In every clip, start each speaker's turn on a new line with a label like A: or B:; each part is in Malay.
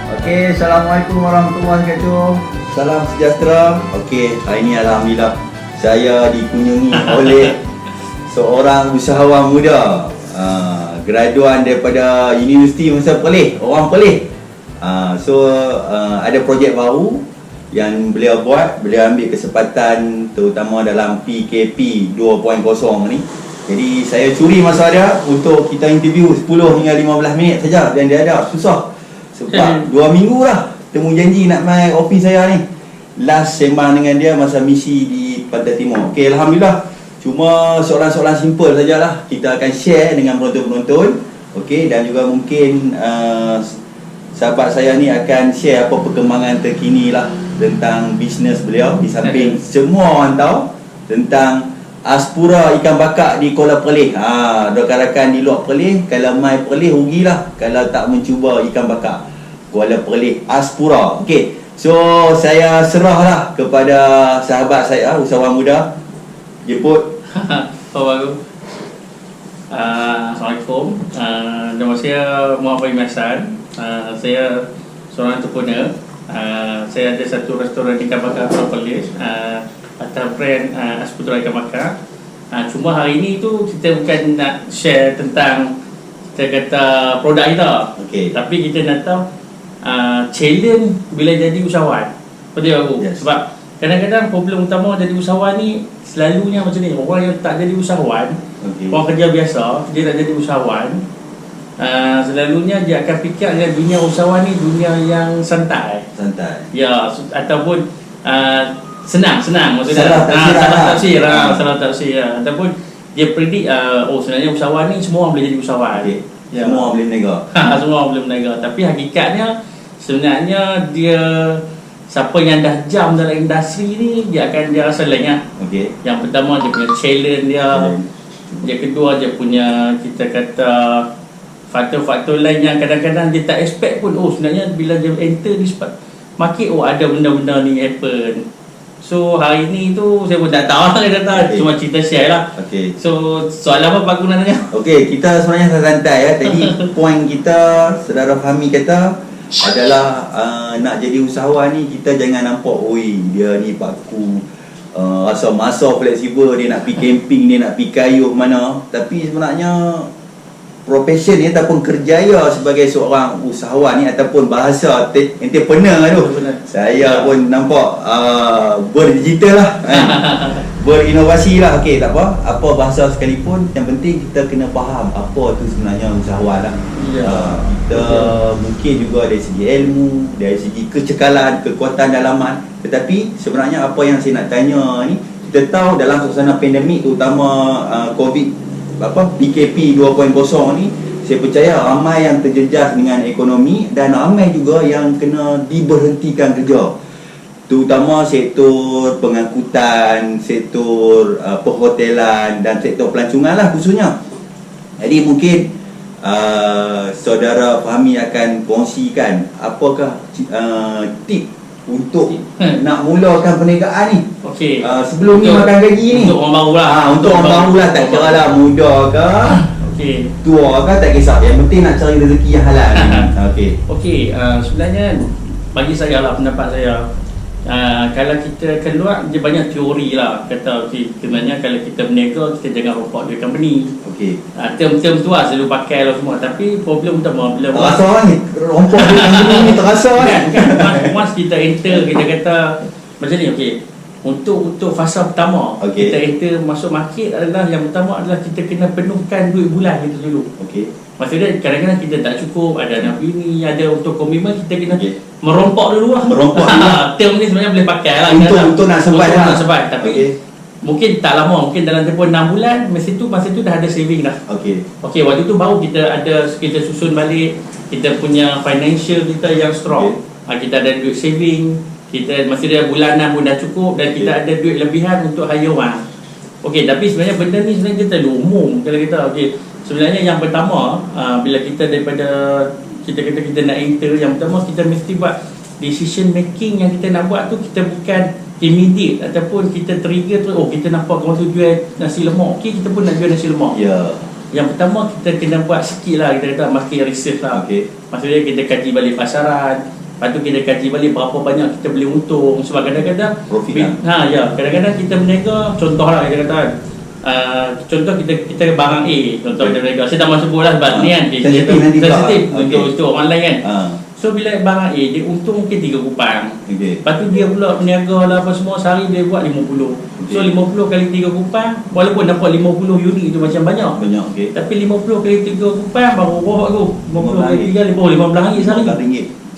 A: Okey, Assalamualaikum warahmatullahi wabarakatuh. Salam sejahtera. Okey, hari ini alhamdulillah saya dikunjungi oleh seorang usahawan muda, graduan daripada Universiti Masa Perlis, orang Perlis. Ada projek baru yang beliau buat, beliau ambil kesempatan terutama dalam PKP 2.0 ni. Jadi saya curi masa dia untuk kita interview 10 hingga 15 minit saja, dan dia ada susah. Sebab 2 minggu dah temu janji nak main office saya ni. Last sembang dengan dia masa misi di Pantai Timur. Okey, alhamdulillah. Cuma soalan-soalan simple sajalah. Kita akan share dengan penonton-penonton. Okey, dan juga mungkin sahabat saya ni akan share apa perkembangan terkini lah tentang bisnes beliau. Di samping semua orang tahu tentang Aspura ikan bakar di Kuala Perlis. Rakan-rakan di luar Perlis, kalau mai Perlis rugilah kalau tak mencuba ikan bakar Kuala Perlis Aspura. Okey. So saya serahlah kepada sahabat saya, usahawan muda. Jemput.
B: Assalamualaikum. Nama saya Muhammad Fahim Hassan. Saya seorang entrepreneur. Saya ada satu restoran ikan bakar Kuala Perlis atas brand Aspura ikan bakar. Cuma hari ni tu kita bukan nak share tentang kita kata produk kita.
A: Okey.
B: Tapi kita nak tahu challenge bila jadi usahawan. Betul aku?
A: Yes.
B: Sebab kadang-kadang problem utama jadi usahawan ni selalunya macam ni. Orang yang tak jadi usahawan, orang kerja biasa, dia tak jadi usahawan, selalunya dia akan fikir yang dunia usahawan ni dunia yang santai. Ya, ataupun senang maksudnya. Salah tafsir. Ataupun dia predik sebenarnya usahawan ni semua orang boleh jadi usahawan.
A: Okay.
B: Ya.
A: Semua orang boleh berniaga.
B: Semua orang boleh berniaga. Tapi hakikatnya sebenarnya dia siapa yang dah jam dalam industri ni dia rasa lain lah.
A: Okey.
B: Yang pertama dia punya challenge dia. Yang kedua dia punya kita kata faktor-faktor lain yang kadang-kadang dia tak expect pun. Sebenarnya bila dia enter di market, ada benda-benda ni happen. So hari ni tu saya pun tak tahu lah kata, cuma cerita share lah.
A: Okey.
B: So soalan apa aku nak tanya?
A: Okey, kita sebenarnya santai ya. Tadi poin kita saudara Fahmi kata adalah nak jadi usahawan ni kita jangan nampak dia ni paku, rasa masa fleksibel, dia nak pergi camping, dia nak pergi kayuh mana. Tapi sebenarnya profession ni ataupun kerjaya sebagai seorang usahawan ni ataupun bahasa entrepreneur tu, saya pun nampak berdigital lah, berinovasi lah. Okey, tak apa bahasa sekalipun, yang penting kita kena faham apa tu sebenarnya usahawan lah. Kita mungkin juga dari segi ilmu, dari segi kecekalan, kekuatan dalaman. Tetapi sebenarnya apa yang saya nak tanya ni, kita tahu dalam suasana pandemik terutama PKP 2.0 ni, saya percaya ramai yang terjejas dengan ekonomi dan ramai juga yang kena diberhentikan kerja, terutama sektor pengangkutan, sektor perhotelan dan sektor pelancongan lah khususnya. Jadi mungkin saudara Fahmi akan kongsikan apakah tip untuk nak mulakan perniagaan ni.
B: Okey.
A: Sebelum ni makan gaji ni.
B: Untuk orang baru lah.
A: Untuk orang baru lah, tak kira lah muda ke, tua ke, tak kisah. Yang penting nak cari rezeki yang halal. Okey.
B: Sebenarnya bagi saya lah, pendapat saya, kalau kita keluar dia banyak teori lah. Kata sebenarnya kalau kita berniaga, kita jangan rompak duit company. Term-term tu lah selalu pakai lah semua. Tapi problem utama bila
A: terasa lah ni, rompak duit company ni terasa lah
B: kan. Once kita enter, kita kata macam ni, untuk fasa pertama, kita enter masuk market adalah yang pertama adalah kita kena penuhkan duit bulan kita dulu. Maksudnya kadang-kadang kita tak cukup, ada anak bini, ada untuk komitmen, kita kena merompak dulu lah. Term ni sebenarnya boleh pakai lah
A: untuk nak survive.
B: Tapi mungkin tak lama, mungkin dalam tempoh 6 bulan masa tu dah ada saving dah. Waktu tu baru kita susun balik kita punya financial kita yang strong. Kita ada duit saving, kita maksudnya bulanan pun dah cukup, dan kita ada duit lebihan untuk hire orang. Tapi sebenarnya benda ni sebenarnya kita terlalu umum kalau kita. Sebenarnya yang pertama, bila kita daripada kita nak enter, yang pertama kita mesti buat decision making yang kita nak buat tu, kita bukan immediate ataupun kita trigger tu, kita nampak kawan tu jual nasi lemak, kita pun nak jual nasi lemak. Yang pertama kita kena buat sikit lah, kita kata market research lah. Maksudnya kita kaji balik pasaran, Lepas tu kita kaji balik berapa banyak kita boleh untung. Sebab kadang-kadang
A: Profit lah.
B: kadang-kadang kita berniaga, contohlah kita kata contoh kita barang A, contoh kita berniaga. Saya tak mahu sebut lah sebab ni kan sensitif untuk orang lain kan. So bila barang A dia untung mungkin 3 kupang. Lepas tu dia pula berniaga lah apa semua, sehari dia buat 50. So 50 kali 3 kupang, walaupun dapat 50 unit itu macam banyak. Tapi 50 kali 3 kupang baru berapa tu? 50 kali 3 15 ringgit sehari.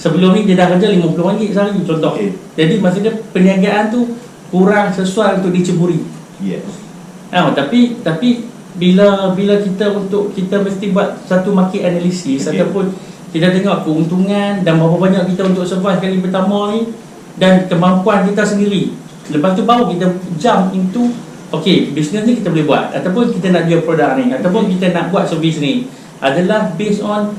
B: Sebelum ni dia dah kerja RM50 sehari contoh. Jadi maksudnya perniagaan tu kurang sesuai untuk diceburi. Tapi bila kita mesti buat satu market analysis ataupun kita tengok keuntungan dan berapa banyak kita untuk survive kali pertama ni dan kemampuan kita sendiri. Lepas tu baru kita jump into bisnes ni kita boleh buat, ataupun kita nak jual produk ni, ataupun kita nak buat servis ni adalah based on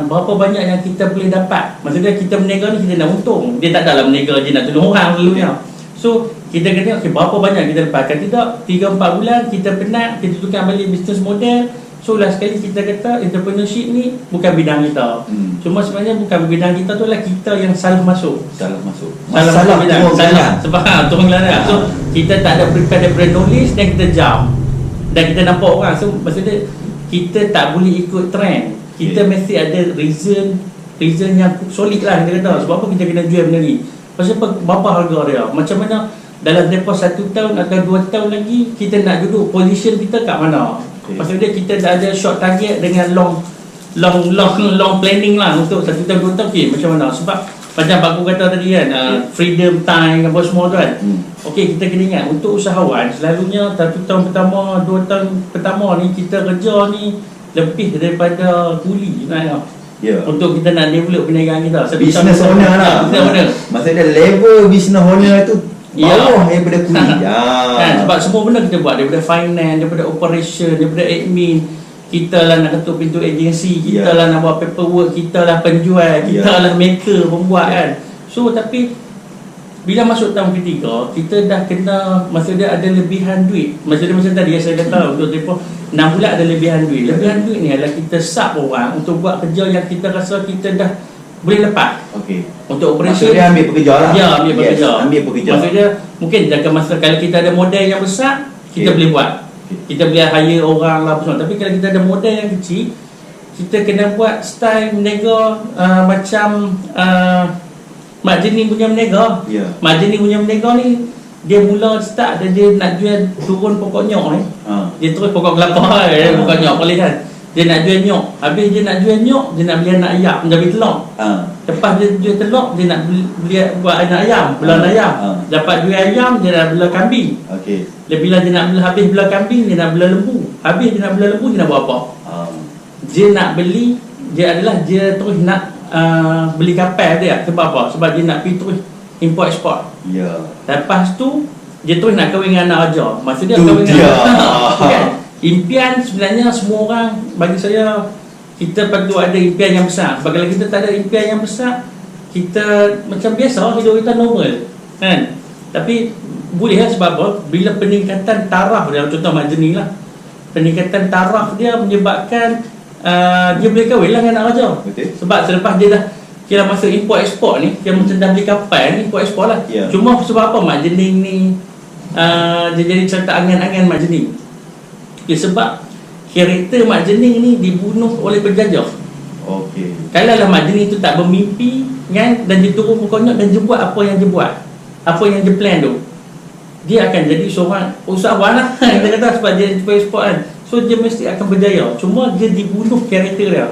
B: berapa banyak yang kita boleh dapat. Maksudnya kita berniaga ni kita nak untung. Dia tak dalam berniaga je nak tolong orang selalunya. So kita kena tengok berapa banyak kita dapatkan. Tidak 3-4 bulan kita penat, kita tukar balik business model. So last sekali kita kata entrepreneurship ni bukan bidang kita. Cuma sebenarnya bukan bidang kita tu lah, kita yang salah masuk. Salah bidang. Sebab turun gelana. So kita tak ada prepare daripada knowledge dan kita jump. Dan kita nampak orang. So maksudnya kita tak boleh ikut trend. Kita mesti ada reason yang solid lah kita kata. Sebab apa kita kena jual benda ni? Pasal berapa harga dia? Macam mana dalam tempoh 1 tahun atau 2 tahun lagi kita nak duduk position kita kat mana? Maksudnya kita dah ada short target dengan long planning lah untuk 1 tahun 2 tahun. Macam mana? Sebab macam aku kata tadi kan, freedom time apa semua tu kan. Kita kena ingat untuk usahawan selalunya 1 tahun pertama, 2 tahun pertama ni kita kerja ni lebih daripada kuli untuk kita nak develop perniagaan kita.
A: Business owner lah. Maksudnya level business owner tu bawah daripada kuli.
B: Sebab semua benda kita buat, daripada finance, daripada operation, daripada admin. Kita lah nak ketuk pintu agensi, kita lah nak buat paperwork, kita lah penjual, kita lah maker, pembuat kan. So tapi bila masuk tahun ketiga, kita dah kena, maksudnya ada lebihan duit. Maksudnya macam tadi yang saya kata untuk tempoh 6 bulan ada lebihan duit. Lebihan duit ni adalah kita sub orang untuk buat kerja yang kita rasa kita dah boleh lepas. Untuk operation
A: maksudnya ambil pekerja lah.
B: Ambil pekerja. Maksudnya mungkin jangka masa kalau kita ada modal yang besar, kita boleh buat. Kita boleh hire orang lah apa semua. Tapi kalau kita ada modal yang kecil, kita kena buat style berniaga macam Mak Jening punya berniaga. Mak Jening punya berniaga ni dia mula start dia nak jual turun pokok nyok ni. Dia terus pokok kelapa pokok nyok boleh kan. Dia nak jual nyok. Habis dia nak jual nyok, dia nak beli anak ayam menjadi telur. Lepas dia jual telur, dia nak beli buat anak ayam, belah ayam. Dapat jual ayam, dia nak belah kambing. Bila dia nak belah habis belah kambing, dia nak belah lembu. Habis dia nak belah lembu, dia nak buat apa? Dia nak beli, dia terus nak beli kapal dia. Sebab apa? Sebab dia nak pergi terus import export. Lepas tu dia terus nak kahwin dengan anak raja. Maksudnya kahwin dengan kan? Impian sebenarnya semua orang, bagi saya kita perlu ada impian yang besar. Sebab kalau kita tak ada impian yang besar, kita macam biasa hidup kita normal kan. Tapi boleh lah, sebab apa? Bila peningkatan taraf dia, contoh Mak Jening lah, peningkatan taraf dia menyebabkan dia boleh kahwin lah dengan anak raja. Sebab selepas dia dah kira masa import export ni, kira macam dah beli kapal ni, import export lah. Cuma sebab apa Mak Jening ni dia jadi cerita angan-angan Mak Jening? Sebab karakter Mak Jening ni dibunuh oleh penjajah. Kalau lah Mak Jening tu tak bermimpi kan, dan dia turun pokoknya dan dia buat apa yang dia buat, apa yang dia plan tu, dia akan jadi seorang usahawan lah. Kita kata sebab dia export kan. So dia mesti akan berjaya. Cuma dia dibunuh karakter dia.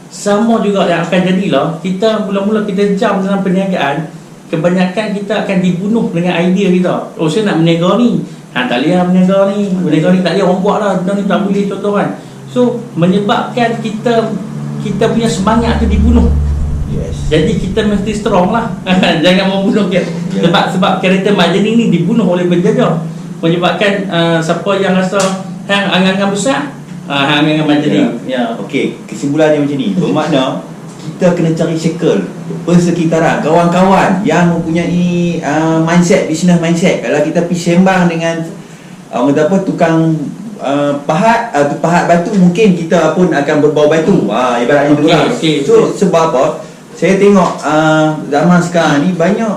B: Sama juga yang akan jadilah kita mula-mula kita jam dalam perniagaan, kebanyakan kita akan dibunuh dengan idea kita. Saya nak berniaga ni, tak boleh lah berniaga ni tak boleh, orang buat lah benda ni tak boleh, contoh kan. So menyebabkan kita punya semangat tu dibunuh. Jadi kita mesti strong lah. Jangan membunuh dia. Sebab karakter Mak Jening ni dibunuh oleh penjajah, menyebabkan siapa yang rasa hang angan-angan besar, hang angan Mak Jening.
A: Kesimpulannya macam ni. Bermakna kita kena cari circle, persekitaran, kawan-kawan yang mempunyai business mindset. Kalau kita pergi sembang dengan tukang pahat batu, mungkin kita pun akan berbau batu. Ibaratnya tu lah. So sebab apa? saya tengok zaman sekarang ni banyak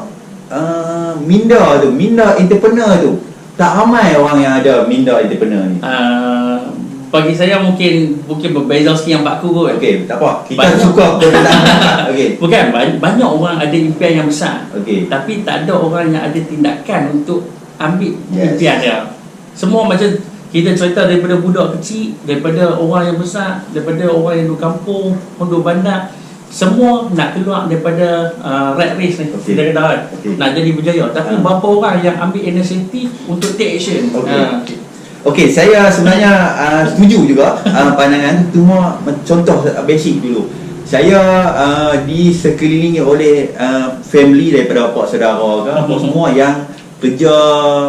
A: minda entrepreneur tu. Tak ramai orang yang ada minda entrepreneur ni.
B: Bagi saya mungkin berbeza sikit yang Pak Ku kot.
A: Okey, tak apa. Kita
B: Banyak.
A: suka perbezaan. Okey.
B: Bukan, banyak orang ada impian yang besar.
A: Okey.
B: Tapi tak ada orang yang ada tindakan untuk ambil
A: Yes.
B: impian dia. Semua macam kita cerita daripada budak kecil, daripada orang yang besar, daripada orang yang duduk kampung, orang duduk bandar, semua nak keluar daripada rat race ni.
A: Okey.
B: Kita kata kan,
A: Okey.
B: nak jadi berjaya. Tapi berapa orang yang ambil inisiatif untuk take action?
A: Okey. Okey, saya sebenarnya setuju juga pandangan tu. Cuma contoh basic dulu. Saya disekelilingi oleh family daripada bapa saudara ke apa semua yang kerja,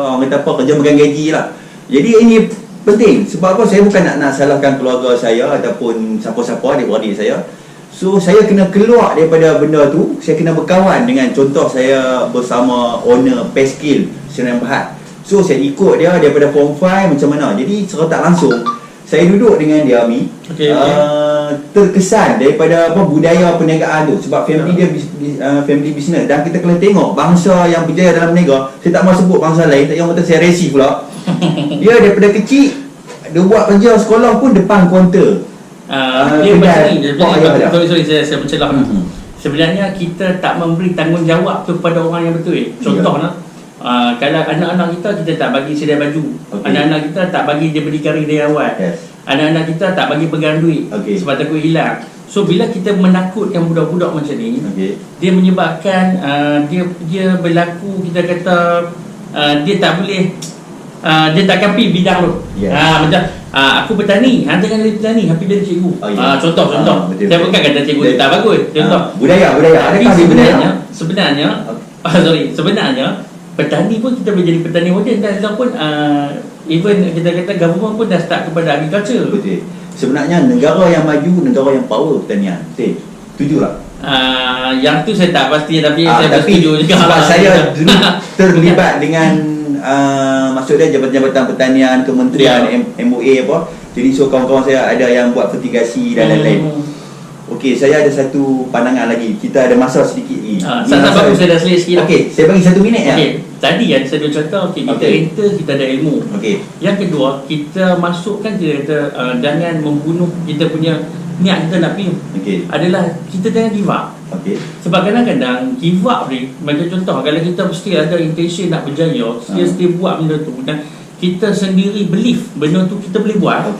A: orang kata apa, kerja makan gaji lah. Jadi ini penting. Sebab apa? Saya bukan nak salahkan keluarga saya ataupun siapa-siapa adik-beradik saya. So saya kena keluar daripada benda tu. Saya kena berkawan dengan, contoh saya bersama owner Peskill Sdn Bhd. So saya ikut dia daripada form 5 macam mana. Jadi secara tak langsung saya duduk dengan dia
B: Okey.
A: terkesan daripada budaya perniagaan tu. Sebab family dia family business. Dan kita kena tengok bangsa yang berjaya dalam berniaga. Saya tak mahu sebut bangsa lain, tak yang kata saya racist pula. Dia daripada kecil dia buat kerja sekolah pun depan kaunter.
B: Dia macam ni. Sorry, saya mencelah. Sebenarnya kita tak memberi tanggungjawab tu kepada orang yang betul. Contohnya, kalau anak-anak kita tak bagi sedia baju. Anak-anak kita tak bagi dia beli kari dari awal. Anak-anak kita tak bagi pegang duit sebab takut hilang. So bila kita menakutkan budak-budak macam ni, dia menyebabkan dia berlaku, kita kata dia tak boleh, dia takkan pergi bidang tu. Macam aku petani, jangan jadi petani, tapi jadi cikgu. Contoh. Saya bukan kata cikgu tu tak bagus. Contoh
A: budaya.
B: Tapi sebenarnya petani pun kita boleh jadi petani moden. Dan pun even kita kata government pun dah start kepada agriculture.
A: Betul. Sebenarnya negara yang maju, negara yang power pertanian. Betul. Setuju tak?
B: Yang tu saya tak pasti, tapi saya bersetuju juga.
A: Sebab saya dulu terlibat dengan maksudnya jabatan-jabatan pertanian, kementerian, MOA apa. Jadi so kawan-kawan saya ada yang buat fertigasi dan lain-lain. Okey, saya ada satu pandangan lagi. Kita ada masa sedikit lagi.
B: Bagus, saya dah selit sikit.
A: Okey, saya bagi 1 minit ya.
B: Okey, tadi kan saya dah cakap kita enter, kita ada ilmu.
A: Okey.
B: Yang kedua, kita masukkan, kita kata jangan membunuh kita punya niat kita nak pergi.
A: Okey.
B: Adalah kita jangan give up.
A: Okey.
B: Sebab kadang-kadang give up ni, macam contoh kalau kita mesti ada intention nak berjaya, mesti buat benda tu dan kita sendiri believe benda tu kita boleh buat.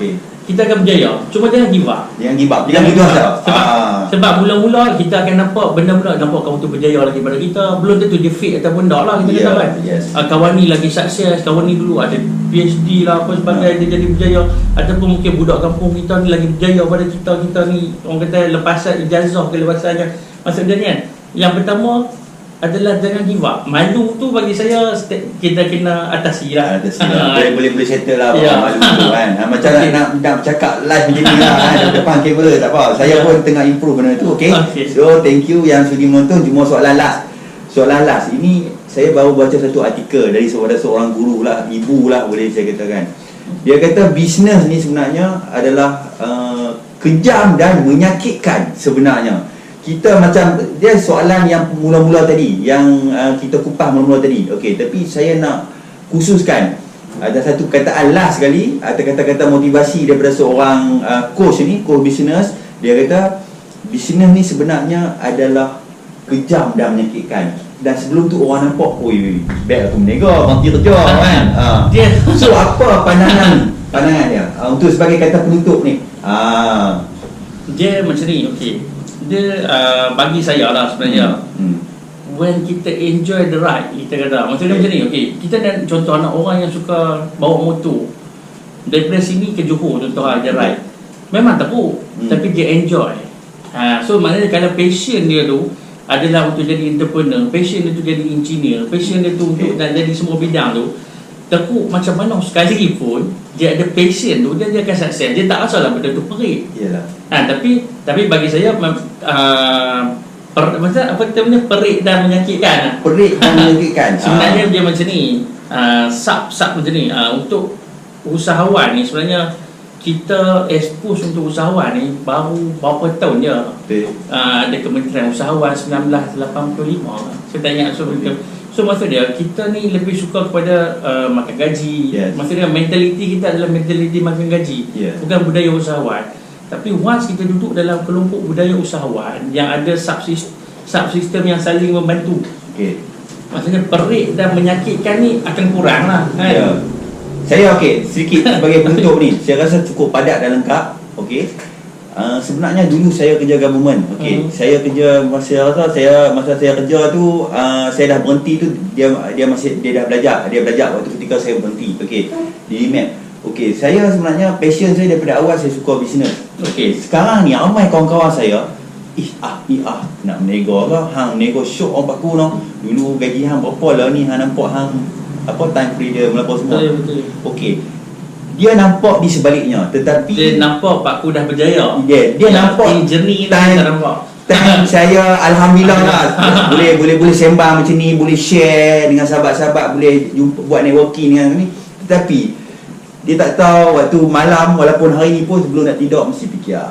B: Kita akan berjaya. Cuma jangan give up.
A: Jangan give up.
B: Sebab mula-mula kita akan nampak benda-benda, nampak kawan tu berjaya lagi pada kita. Belum tentu dia fit ataupun tak lah, kita kata kan. Kawan ni lagi sukses, kawan ni dulu ada PhD lah apa sebagainya, dia jadi berjaya. Ataupun mungkin budak kampung kita ni lagi berjaya pada kita ni, orang kata lepasan ijazah ke lepasannya. Maksudnya ni kan, yang pertama adalah jangan give up. Malu tu bagi saya kita kena atasi lah.
A: Boleh settle lah malu tu kan. Macam nak cakap live macam ni lah kan, depan kamera tak apa. Saya pun tengah improve benda tu. Okay. So thank you yang sudi menonton. Cuma soalan last ini saya baru baca satu artikel dari seorang guru lah, ibu lah boleh saya katakan. Dia kata bisnes ni sebenarnya adalah kejam dan menyakitkan sebenarnya. Kita macam dia soalan yang mula-mula tadi, yang kita kupas mula-mula tadi. Okey, tapi saya nak khususkan ada satu kataan last sekali atau kata-kata motivasi daripada seorang coach business. Dia kata bisnes ni sebenarnya adalah kejam dan menyakitkan. Dan sebelum tu orang nampak, oi, baik aku berniaga, mati kerja kan. So apa pandangan dia untuk sebagai kata penutup ni?
B: Dia macam ni, okey. Dia bagi saya lah sebenarnya, when kita enjoy the ride, kita kata maksudnya macam ni. Okey, kita dan contoh anak orang yang suka bawa motor daripada sini ke Johor, contoh dia ride, memang teruk, tapi dia enjoy. So maknanya kalau passion dia tu adalah untuk jadi entrepreneur, passion dia tu jadi engineer, passion dia tu untuk dan jadi semua bidang tu, teruk macam mana sekali pun dia ada passion tu, dia akan sukses. Dia tak masalah benda tu perit.
A: Iyalah.
B: Tapi bagi saya macam apa kita punya perit dan menyakitkan. Sebenarnya dia macam ni, sub macam ni, untuk usahawan ni sebenarnya kita expose untuk usahawan ni baru berapa tahun je. Ada Kementerian Usahawan 1985. Saya tak ingat so maksud dia kita ni lebih suka kepada makan gaji. Maksud dia mentaliti kita adalah mentaliti makan gaji, bukan budaya usahawan. Tapi once kita duduk dalam kelompok budaya usahawan yang ada subsistem yang saling membantu, maksudnya perik dan menyakitkan ni akan kurang lah kan.
A: Saya sedikit sebagai penutup ni, saya rasa cukup padat dan lengkap. Sebenarnya dulu saya kerja government. Saya kerja masa saya kerja tu, saya dah berhenti tu, dia dah belajar waktu ketika saya berhenti. Di MAP. Saya sebenarnya passion saya daripada awal, saya suka bisnes. Sekarang ni ramai kawan-kawan saya nak menego ke, hang nego syok orang paku no. Dulu gaji hang berapa lah ni, hang nampak hang time freedom apa semua. Betul. Dia nampak di sebaliknya, tetapi
B: dia nampak Pak Ku dah berjaya.
A: Dia nampak
B: journey ni
A: time,
B: tak nampak.
A: Time saya alhamdulillah lah boleh sembang macam ni, boleh share dengan sahabat-sahabat, boleh jumpa, buat networking dengan ni. Tetapi dia tak tahu waktu malam, walaupun hari ni pun sebelum nak tidur mesti fikir.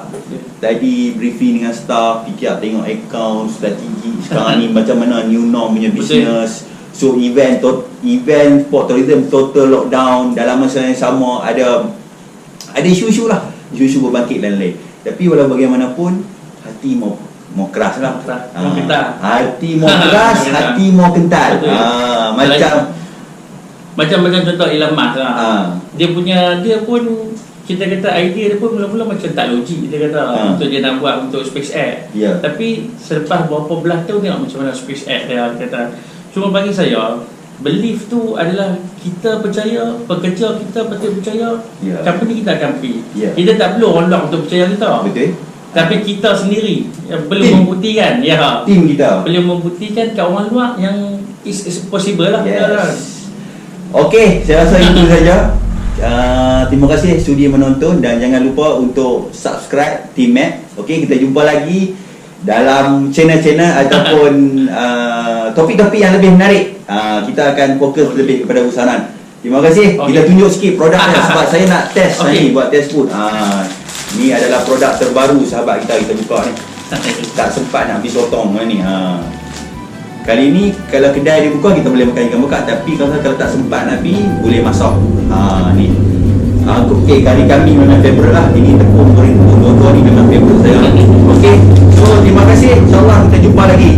A: Tadi briefing dengan staff, fikir tengok account, strategi sekarang ni macam mana new norm punya business. So event sport tourism total lockdown, dalam masa yang sama ada isu-isu lah, isu-isu berbangkit dan lain. Tapi walau bagaimanapun hati mau keras lah. Hati mau keras, hati mau kental.
B: Macam contoh Elon Musk lah. Dia pun kita kata idea dia pun mula-mula macam tak logik, kita kata untuk dia nak buat untuk SpaceX. Tapi selepas berapa belas tahun tengok macam mana SpaceX dia kata. Cuma bagi saya, belief tu adalah kita percaya, pekerja kita betul percaya, company kita akan pergi. Kita tak perlu orang luar untuk percaya kita.
A: Betul.
B: Tapi kita sendiri perlu membuktikan.
A: Tim kita
B: perlu membuktikan ke orang luar yang is possible lah.
A: Okey, saya rasa itu saja. Terima kasih sudi menonton dan jangan lupa untuk subscribe Team Map. Okey, kita jumpa lagi dalam channel-channel ataupun topik-topik yang lebih menarik. Kita akan fokus lebih kepada usahawan. Terima kasih. Kita tunjuk sikit produk dia sebab saya nak test ni, buat test food. Ni adalah produk terbaru sahabat kita buka ni. Tak sempat nak pergi sotong ni. Kali ni kalau kedai dia buka kita boleh makan ikan bakar, tapi kalau tak sempat nak pergi boleh masak. Ni. Okey, kali kami memang favourite lah. Ini tepung goreng dua-dua ni memang favourite saya. Okey. So terima kasih. InsyaAllah kita jumpa lagi.